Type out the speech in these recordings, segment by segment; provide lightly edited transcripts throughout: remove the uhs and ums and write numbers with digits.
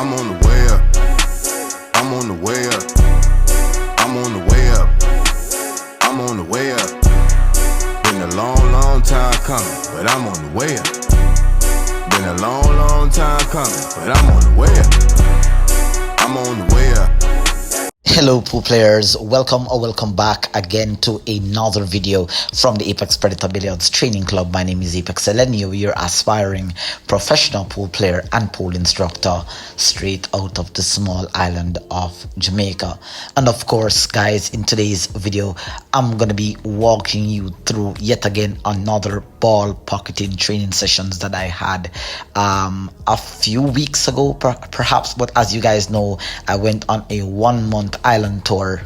I'm on the way up. I'm on the way up. I'm on the way up. I'm on the way up. Been a long time coming, but I'm on the way up. Been a long time coming, but I'm on the way up. I'm on the way up. Hello pool players, welcome back again to another video from the Apex Predator Billiards Training Club. My name is Apex Elenio, your aspiring professional pool player and pool instructor straight out of the small island of Jamaica. And of course guys, in today's video I'm going to be walking you through yet again another ball pocketing training sessions that I had a few weeks ago perhaps, but as you guys know, I went on a 1 month island tour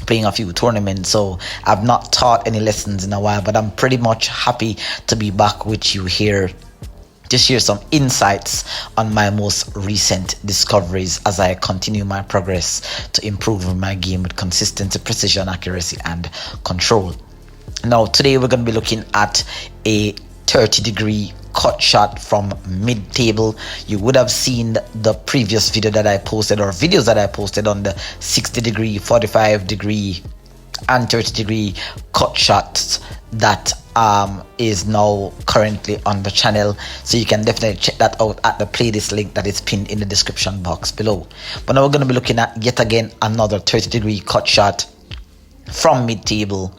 playing a few tournaments, so I've not taught any lessons in a while, but I'm pretty much happy to be back with you here to share some insights on my most recent discoveries as I continue my progress to improve my game with consistency, precision, accuracy and control. Now today we're going to be looking at a 30-degree cut shot from mid-table. You would have seen the previous video that I posted, or videos that I posted, on the 60-degree, 45-degree and 30-degree cut shots that is now currently on the channel, so you can definitely check that out at the playlist link that is pinned in the description box below. But now we're going to be looking at yet again another 30-degree cut shot from mid-table.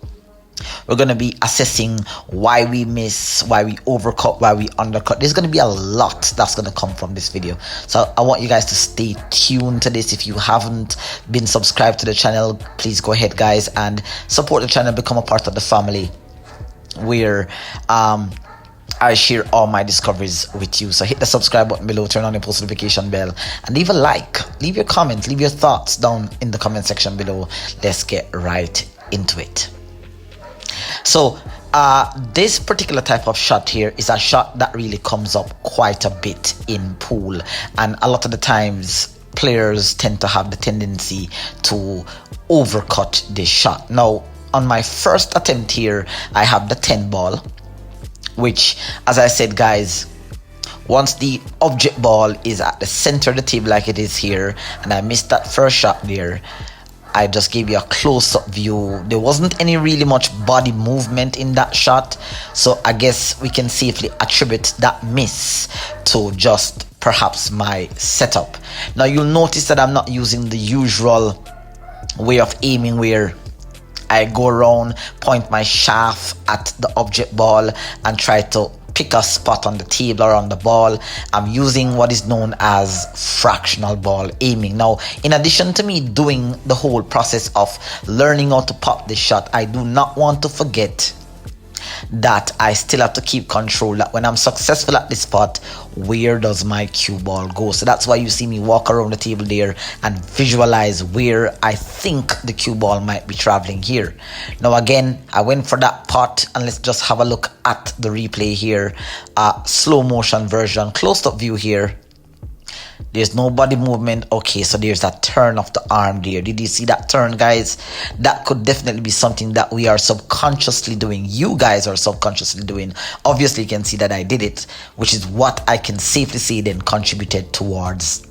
We're going to be assessing why we miss, why we overcut, why we undercut. There's going to be a lot that's going to come from this video, so I want you guys to stay tuned to this. If you haven't been subscribed to the channel, please go ahead guys and support the channel, become a part of the family where I share all my discoveries with you. So hit the subscribe button below, turn on the post notification bell, and leave a like, leave your comments, leave your thoughts down in the comment section below. Let's get right into it. So this particular type of shot here is a shot that really comes up quite a bit in pool, and a lot of the times players tend to have the tendency to overcut this shot. Now on my first attempt here, I have the 10 ball, which, as I said guys, once the object ball is at the center of the table like it is here, and I missed that first shot there, I just gave you a close-up view. There wasn't any really much body movement in that shot, so I guess we can safely attribute that miss to just perhaps my setup. Now you'll notice that I'm not using the usual way of aiming where I go around, point my shaft at the object ball and try to pick a spot on the table or on the ball. I'm using what is known as fractional ball aiming. Now, in addition to me doing the whole process of learning how to pop this shot, I do not want to forget that I still have to keep control, that when I'm successful at this spot, where does my cue ball go? So that's why you see me walk around the table there and visualize where I think the cue ball might be traveling here. Now again, I went for that pot, and let's just have a look at the replay here. Slow motion version, close up view here. There's no body movement. Okay, so there's that turn of the arm there. Did you see that turn, guys? That could definitely be something that we are subconsciously doing. You guys are subconsciously doing. Obviously, you can see that I did it, which is what I can safely say then contributed towards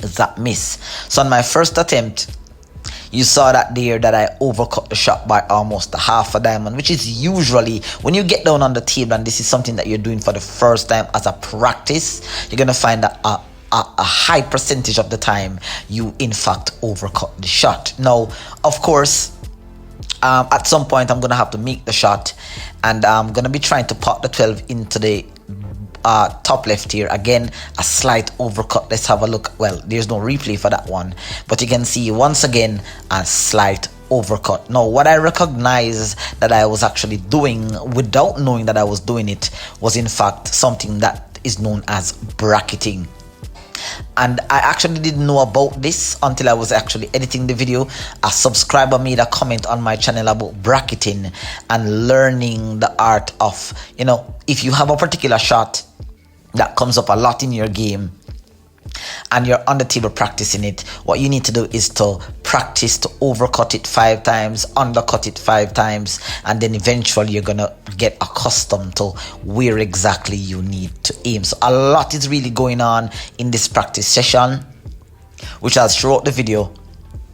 that miss. So on my first attempt, you saw that there that I overcut the shot by almost a half a diamond, which is usually when you get down on the table and this is something that you're doing for the first time as a practice, you're going to find that a high percentage of the time you in fact overcut the shot. Now of course at some point I'm gonna have to make the shot, and I'm gonna be trying to pop the 12 into the top left here. Again, a slight overcut. Let's have a look. Well, there's no replay for that one, but you can see once again a slight overcut. Now what I recognize that I was actually doing without knowing that I was doing it was in fact something that is known as bracketing. And I actually didn't know about this until I was actually editing the video. A subscriber made a comment on my channel about bracketing and learning the art of, you know, if you have a particular shot that comes up a lot in your game and you're on the table practicing it, what you need to do is to practice to overcut it 5 times, undercut it 5 times, and then eventually you're gonna get accustomed to where exactly you need to aim. So a lot is really going on in this practice session. which as throughout the video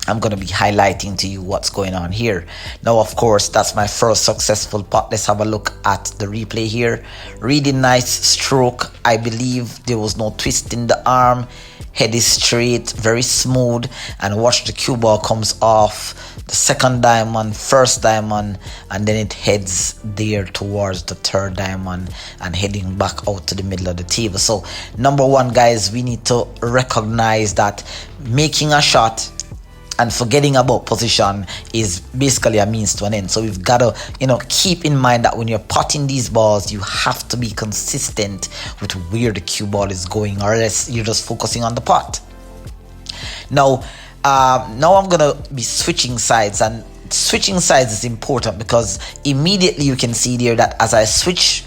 I'm going to be highlighting to you what's going on here. Now, of course, that's my first successful pot. Let's have a look at the replay here. Really nice stroke. I believe there was no twist in the arm. Head is straight, very smooth. And watch, the cue ball comes off the second diamond, first diamond, and then it heads there towards the third diamond and heading back out to the middle of the table. So number one, guys, we need to recognize that making a shot and forgetting about position is basically a means to an end. So we've got to, keep in mind that when you're potting these balls, you have to be consistent with where the cue ball is going, or else you're just focusing on the pot. Now I'm gonna be switching sides, and switching sides is important because immediately you can see there that as I switch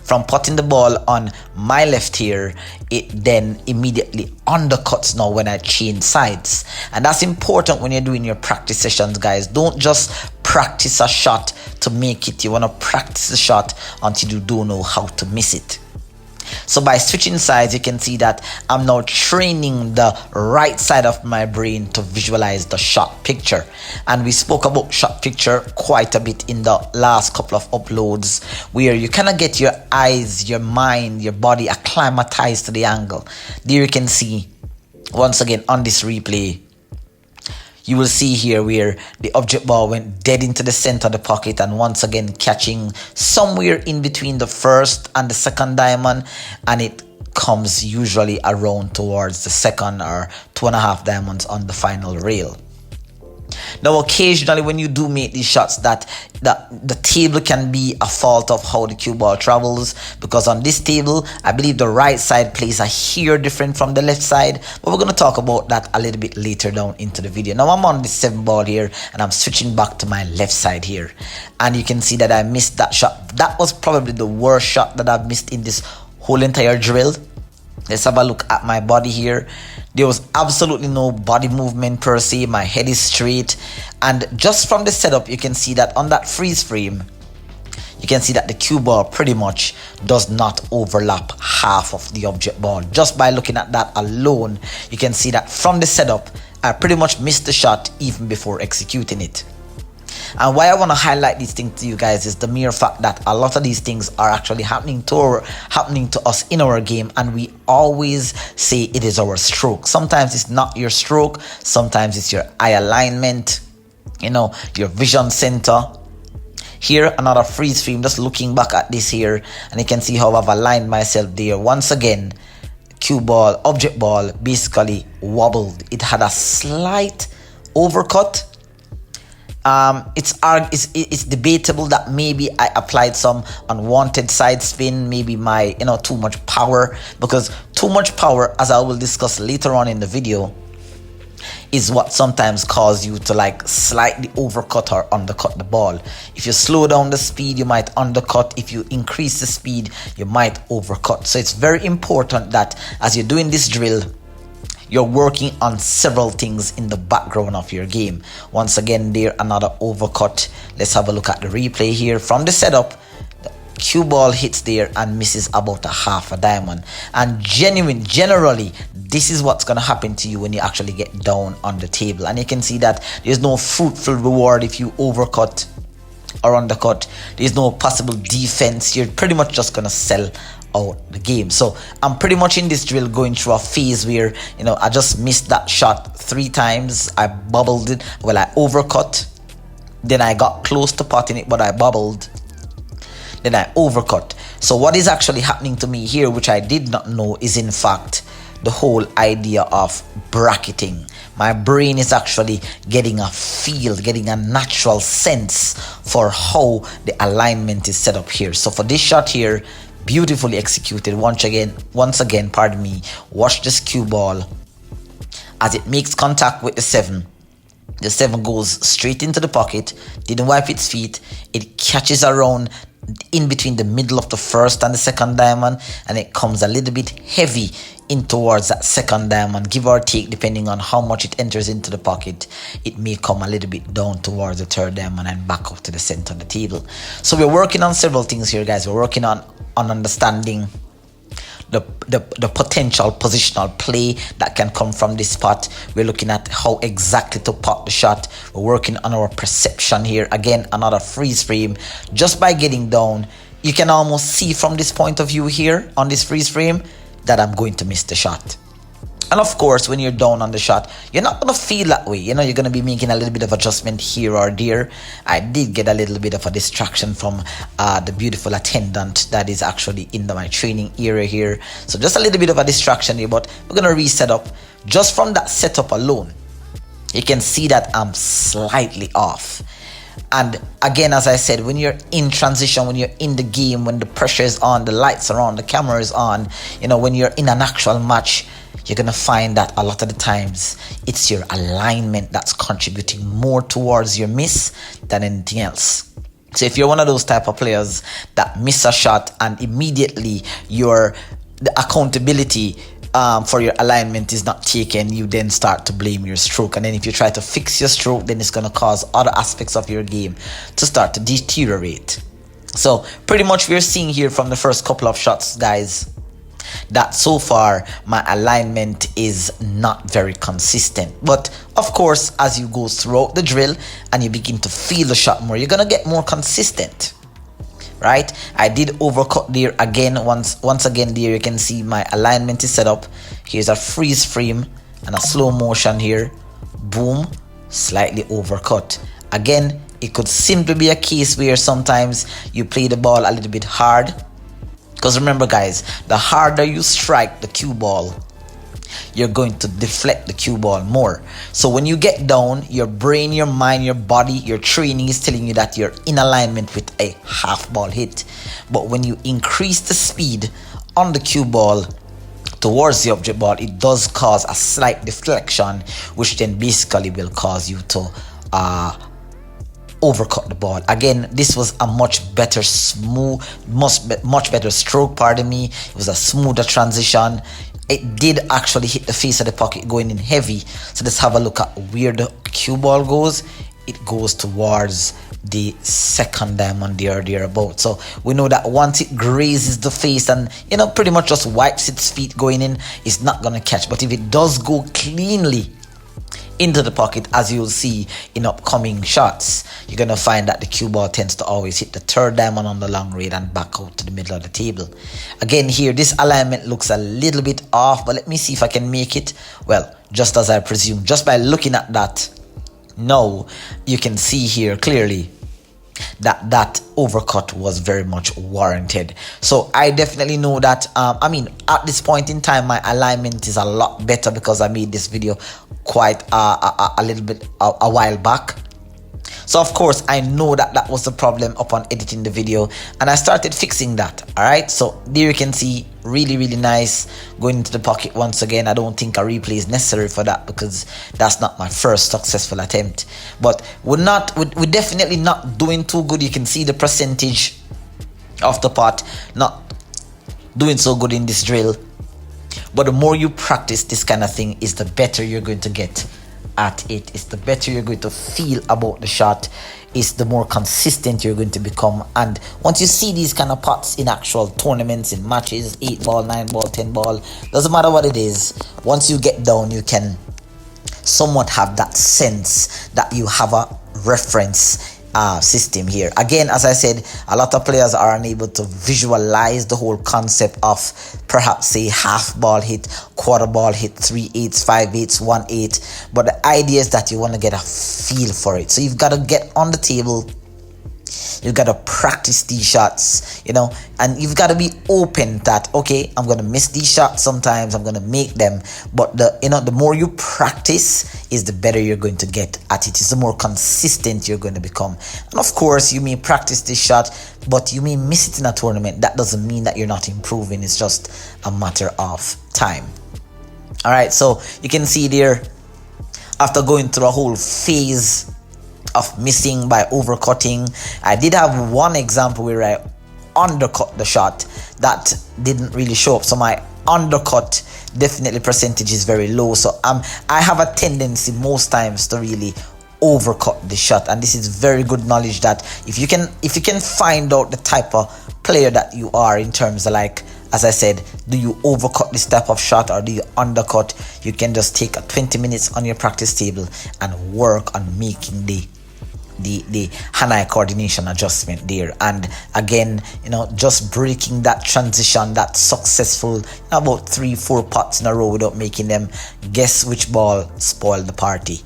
from putting the ball on my left here, it then immediately undercuts now when I change sides. And that's important when you're doing your practice sessions, guys. Don't just practice a shot to make it. You want to practice the shot until you don't know how to miss it. So by switching sides, you can see that I'm now training the right side of my brain to visualize the shot picture. And we spoke about shot picture quite a bit in the last couple of uploads, where you kind of get your eyes, your mind, your body acclimatized to the angle. There you can see, once again on this replay, you will see here where the object ball went dead into the center of the pocket, and once again catching somewhere in between the first and the second diamond, and it comes usually around towards the second or 2.5 diamonds on the final rail. Now occasionally when you do make these shots, that the table can be a fault of how the cue ball travels, because on this table I believe the right side plays a hair different from the left side, but we're going to talk about that a little bit later down into the video. Now I'm on the 7 ball here and I'm switching back to my left side here, and you can see that I missed that shot. That was probably the worst shot that I've missed in this whole entire drill. Let's have a look at my body here. There was absolutely no body movement per se. My head is straight, and just from the setup you can see that on that freeze frame you can see that the cue ball pretty much does not overlap half of the object ball. Just by looking at that alone, you can see that from the setup I pretty much missed the shot even before executing it. And why I want to highlight these things to you guys is the mere fact that a lot of these things are actually happening to us in our game, and we always say it is our stroke. Sometimes it's not your stroke, sometimes it's your eye alignment, your vision center. Here another freeze frame, just looking back at this here, and you can see how I've aligned myself there. Once again, cue ball, object ball basically wobbled. It had a slight overcut. It's debatable that maybe I applied some unwanted side spin, maybe my too much power, because too much power, as I will discuss later on in the video, is what sometimes causes you to slightly overcut or undercut the ball. If you slow down the speed, you might undercut. If you increase the speed, you might overcut. So it's very important that as you're doing this drill, you're working on several things in the background of your game. Once again, there another overcut. Let's have a look at the replay here. From the setup, the cue ball hits there and misses about a half a diamond. And generally, this is what's going to happen to you when you actually get down on the table. And you can see that there's no fruitful reward if you overcut or undercut. There's no possible defense. You're pretty much just going to sell out the game. So I'm pretty much in this drill going through a phase where I just missed that shot 3 times. I bubbled it. Well, I overcut, then I got close to potting it, but I bubbled, then I overcut. So what is actually happening to me here, which I did not know, is in fact the whole idea of bracketing. My brain is actually getting a feel, getting a natural sense for how the alignment is set up here. So for this shot here, beautifully executed. Once again, pardon me, watch this cue ball as it makes contact with the 7. The 7 goes straight into the pocket, didn't wipe its feet. It catches around in between the middle of the first and the second diamond, and it comes a little bit heavy in towards that second diamond, give or take, depending on how much it enters into the pocket. It may come a little bit down towards the third diamond and back up to the center of the table. So we're working on several things here, guys. We're working on understanding the potential positional play that can come from this spot. We're looking at how exactly to pot the shot. We're working on our perception here. Again, another freeze frame. Just by getting down, you can almost see from this point of view here on this freeze frame that I'm going to miss the shot. And of course, when you're down on the shot, you're not going to feel that way. You know, you're going to be making a little bit of adjustment here or there. I did get a little bit of a distraction from the beautiful attendant that is actually in my training area here. So just a little bit of a distraction here, but we're going to reset up. Just from that setup alone, you can see that I'm slightly off. And again, as I said, when you're in transition, when you're in the game, when the pressure is on, the lights are on, the camera is on, you know, when you're in an actual match, you're going to find that a lot of the times it's your alignment that's contributing more towards your miss than anything else. So if you're one of those type of players that miss a shot and immediately the accountability for your alignment is not taken, you then start to blame your stroke. And then if you try to fix your stroke, then it's going to cause other aspects of your game to start to deteriorate. So pretty much we're seeing here from the first couple of shots, guys, that so far my alignment is not very consistent. But of course, as you go throughout the drill and you begin to feel the shot more, you're gonna get more consistent, right? I did overcut there again. Once again there you can see my alignment is set up. Here's a freeze frame and a slow motion here. Boom, slightly overcut. Again, it could simply be a case where sometimes you play the ball a little bit hard. Because remember, guys, the harder you strike the cue ball, you're going to deflect the cue ball more. So when you get down, your brain, your mind, your body, your training is telling you that you're in alignment with a half ball hit. But when you increase the speed on the cue ball towards the object ball, it does cause a slight deflection, which then basically will cause you to overcut the ball. Again, this was a much better much better stroke, pardon me. It was a smoother transition. It did actually hit the face of the pocket going in heavy. So let's have a look at where the cue ball goes. It goes towards the second diamond there or thereabout. So we know that once it grazes the face and, you know, pretty much just wipes its feet going in, it's not gonna catch. But if it does go cleanly into the pocket, as you'll see in upcoming shots, you're gonna find that the cue ball tends to always hit the third diamond on the long range and back out to the middle of the table. Again, here this alignment looks a little bit off, but let me see if I can make it. Well, just as I presume, just by looking at that, now you can see here clearly that that overcut was very much warranted. So I definitely know that I mean, at this point in time my alignment is a lot better because I made this video quite a little bit a while back. So of course I know that that was the problem upon editing the video, and I started fixing that. All right, so there you can see, really nice, going into the pocket once again. I don't think a replay is necessary for that because that's not my first successful attempt. But we're definitely not doing too good. You can see the percentage of the pot not doing so good in this drill. But the more you practice this kind of thing, is the better you're going to get at it. It's the better you're going to feel about the shot. It's the more consistent you're going to become. And once you see these kind of pots in actual tournaments, in matches, 8 ball, 9 ball, 10 ball, doesn't matter what it is, once you get down, you can somewhat have that sense that you have a reference system here. Again, as I said, a lot of players are unable to visualize the whole concept of perhaps say half ball hit, quarter ball hit, 3/8, 5/8, 1/8. But the idea is that you want to get a feel for it. So you've got to get on the table. You've got to practice these shots, you know, and you've got to be open that, okay, I'm going to miss these shots sometimes, I'm going to make them. But the more you practice is the better you're going to get at it. It's the more consistent you're going to become. And of course, you may practice this shot, but you may miss it in a tournament. That doesn't mean that you're not improving. It's just a matter of time. All right, so you can see there, after going through a whole phase of missing by overcutting, I did have one example where I undercut the shot that didn't really show up. So my undercut definitely percentage is very low. So I have a tendency most times to really overcut the shot, and this is very good knowledge that if you can find out the type of player that you are in terms of like as I said, do you overcut this type of shot or do you undercut? You can just take 20 minutes on your practice table and work on making the hand-eye coordination adjustment there. And again, just breaking that transition, that successful about 3-4 putts in a row without making them. Guess which ball spoiled the party?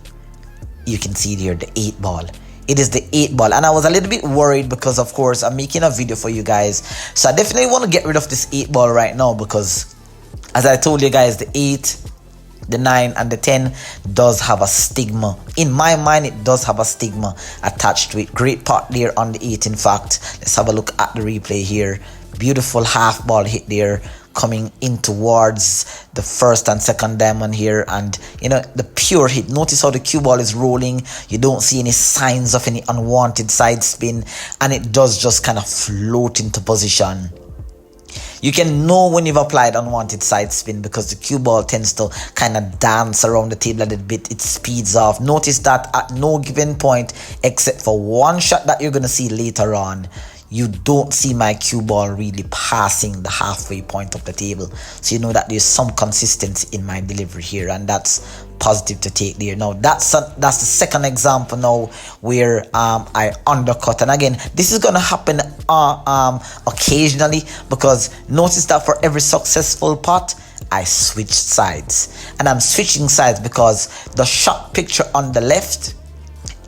You can see there, the 8 ball. It is the 8 ball, and I was a little bit worried because of course I'm making a video for you guys, so I definitely want to get rid of this 8 ball right now, because as I told you guys, the 8, the 9 and the 10 does have a stigma. In my mind, it does have a stigma attached to it. Great putt there on the 8. In fact, let's have a look at the replay here. Beautiful half ball hit there, coming in towards the first and second diamond here, and the pure hit. Notice how the cue ball is rolling. You don't see any signs of any unwanted side spin, and it does just kind of float into position. You can know when you've applied unwanted side spin because the cue ball tends to kind of dance around the table a little bit. It speeds off. Notice that at no given point, except for one shot that you're going to see later on, you don't see my cue ball really passing the halfway point of the table. So you know that there's some consistency in my delivery here, and that's positive to take there. Now that's the second example now where I undercut, and again, this is gonna happen occasionally, because notice that for every successful putt I switched sides, and I'm switching sides because the shot picture on the left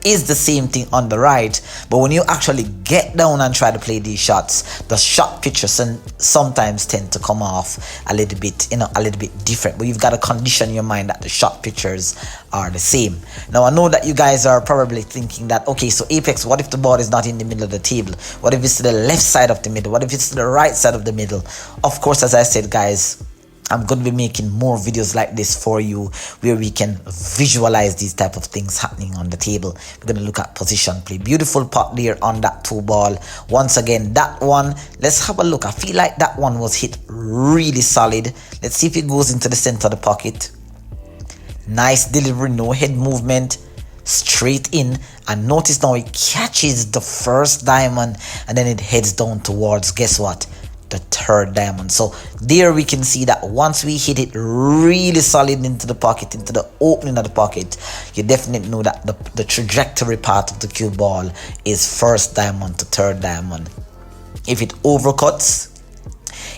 is the same thing on the right, but when you actually get down and try to play these shots, the shot pictures sometimes tend to come off a little bit, a little bit different. But you've got to condition your mind that the shot pictures are the same. Now I know that you guys are probably thinking that, okay, so Apex, what if the ball is not in the middle of the table? What if it's to the left side of the middle? What if it's to the right side of the middle? Of course, as I said, guys, I'm going to be making more videos like this for you, where we can visualize these type of things happening on the table. We're going to look at position play. Beautiful putt there on that 2 ball. Once again, that one, let's have a look. I feel like that one was hit really solid. Let's see if it goes into the center of the pocket. Nice delivery, no head movement, straight in, and notice now it catches the first diamond and then it heads down towards, guess what, the 3rd diamond. So there we can see that once we hit it really solid into the pocket, into the opening of the pocket, you definitely know that the trajectory part of the cue ball is 1st diamond to 3rd diamond. If it overcuts,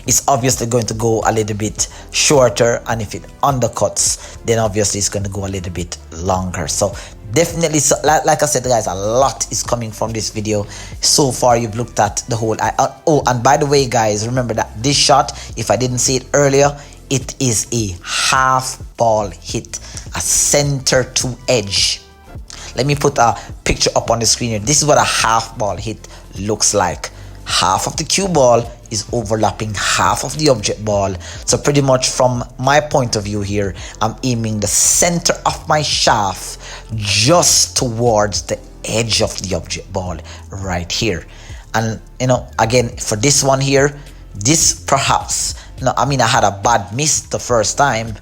it's obviously going to go a little bit shorter, and if it undercuts, then obviously it's going to go a little bit longer. So definitely, so like I said, guys, a lot is coming from this video. So far you've looked at the whole oh, and by the way, guys, remember that this shot, if I didn't say it earlier, it is a half ball hit, a center to edge. Let me put a picture up on the screen here. This is what a half ball hit looks like. Half of the cue ball is overlapping half of the object ball. So pretty much from my point of view here, I'm aiming the center of my shaft just towards the edge of the object ball right here. And again, for this one here, this perhaps, I mean, I had a bad miss the first time,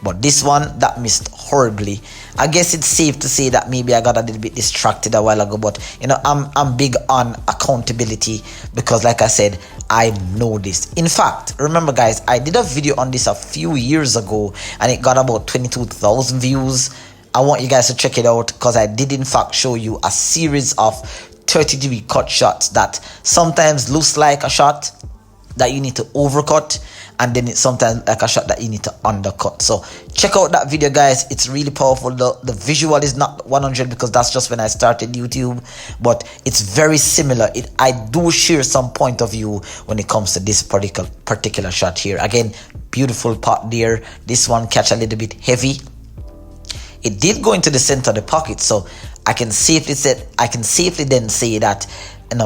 but this one, that missed horribly. I guess it's safe to say that maybe I got a little bit distracted a while ago, but I'm big on accountability, because like I said, I know this. In fact, remember guys, I did a video on this a few years ago and it got about 22,000 views. I want you guys to check it out, because I did in fact show you a series of 30-degree cut shots that sometimes looks like a shot that you need to overcut, and then it's sometimes like a shot that you need to undercut. So check out that video, guys. It's really powerful. The visual is not 100 because that's just when I started YouTube, but it's very similar. I do share some point of view when it comes to this particular shot here. Again, beautiful putt there. This one catch a little bit heavy. It did go into the center of the pocket, so I can safely then say that,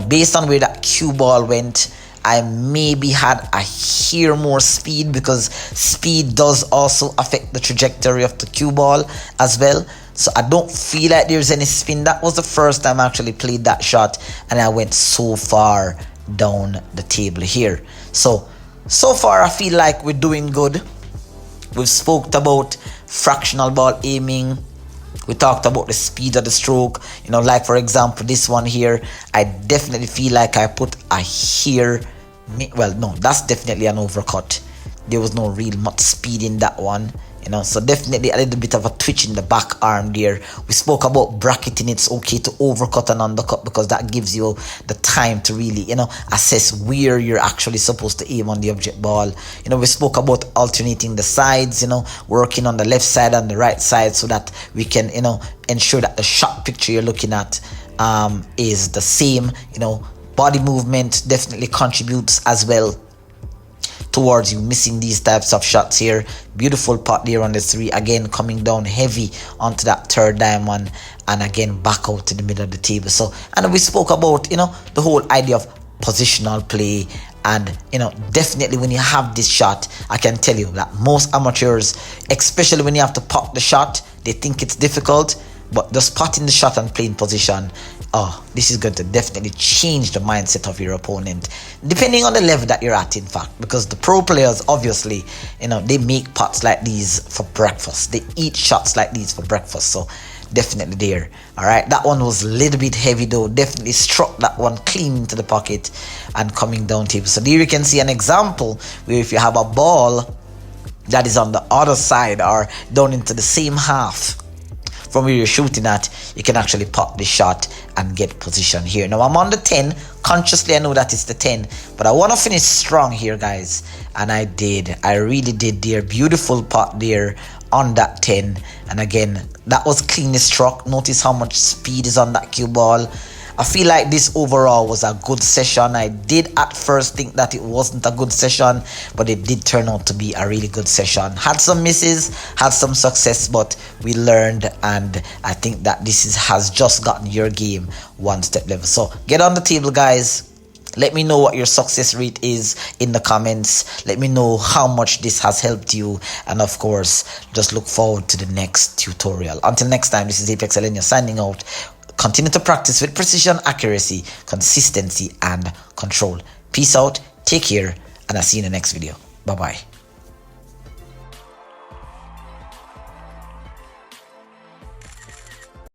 based on where that cue ball went, I maybe had a hair more speed, because speed does also affect the trajectory of the cue ball as well. So I don't feel like there's any spin. That was the first time I actually played that shot, and I went so far down the table here. So far I feel like we're doing good. We've spoke about fractional ball aiming. We talked about the speed of the stroke. Like for example, this one here, I definitely feel like I put a hair well, no, that's definitely an overcut. There was no real much speed in that one, you know, so definitely a little bit of a twitch in the back arm there. We spoke about bracketing. It's okay to overcut and undercut because that gives you the time to really, you know, assess where you're actually supposed to aim on the object ball. You know, we spoke about alternating the sides, you know, working on the left side and the right side so that we can, you know, ensure that the shot picture you're looking at is the same. You know, body movement definitely contributes as well towards you missing these types of shots here. Beautiful pot there on the 3, again coming down heavy onto that third diamond, and again back out to the middle of the table. So, and we spoke about, you know, the whole idea of positional play, and you know, definitely when you have this shot, I can tell you that most amateurs, especially when you have to pop the shot, they think it's difficult, but just potting the shot and playing position, oh, this is going to definitely change the mindset of your opponent, depending on the level that you're at, in fact, because the pro players, obviously, you know, they make pots like these for breakfast. They eat shots like these for breakfast. So definitely there. All right, that one was a little bit heavy though. Definitely struck that one clean into the pocket and coming down table. So there you can see an example where if you have a ball that is on the other side or down into the same half from where you're shooting at, you can actually pop the shot and get position here. Now I'm on the 10. Consciously I know that it's the 10, but I want to finish strong here, guys, and I did. I really did there. Beautiful pot there on that 10, and again that was cleanly struck. Notice how much speed is on that cue ball. I feel like this overall was a good session. I did at first think that it wasn't a good session, but it did turn out to be a really good session. Had some misses, had some success, but we learned, and I think that this has just gotten your game one step level. So get on the table, guys. Let me know what your success rate is in the comments. Let me know how much this has helped you. And of course, just look forward to the next tutorial. Until next time, this is Apex Elenia signing out. Continue to practice with precision, accuracy, consistency, and control. Peace out, take care, and I'll see you in the next video. Bye-bye.